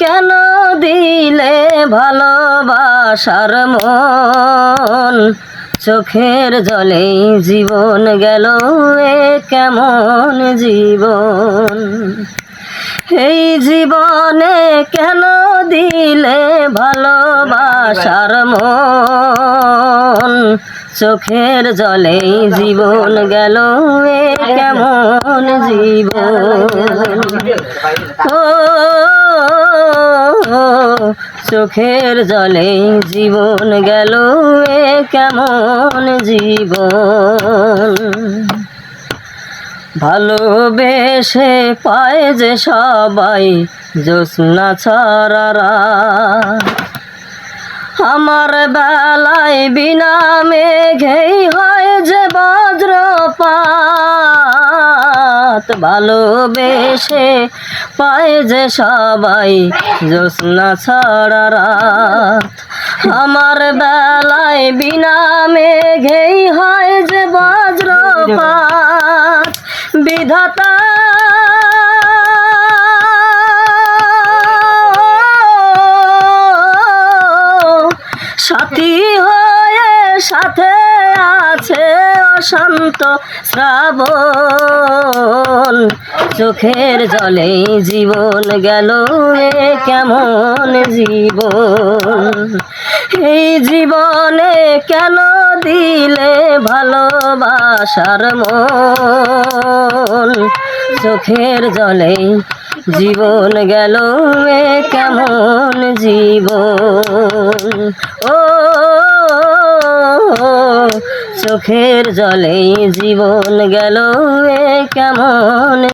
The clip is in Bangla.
কেন দিলে ভালোবাসার মন, চোখের জলে জীবন গেল এ কেমন জীবন। এই জীবনে কেন দিলে ভালোবাসার মন, চোখের জলে জীবন গেল এ কেমন জীবন। ও চোখের জলে জীবন গেল এ কেমন জীবন। ভালোবেসে পায় যে সবাই জ্যোৎস্না ছড়ারা, আমার বেলায় বিনা মেঘেই হয় যে বজ্রপাত। ভালোবেসে পায় যে সবাই জ্যোৎস্না ছড়ারা, আমার বেলায় বিনা মেঘেই হয় যে বজ্রপাত। বিধাতা সাথী হয়ে সাথে আছে অশান্ত শ্রাবণ, চোখের জলে জীবন গেল এ কেমন জীবন। এই জীবনে কেন দিলে ভালোবাসার মন, চোখের জলে জীবন গেল এ কেমন জীবন। ও চোখের জলে জীবন গেল এ কেমন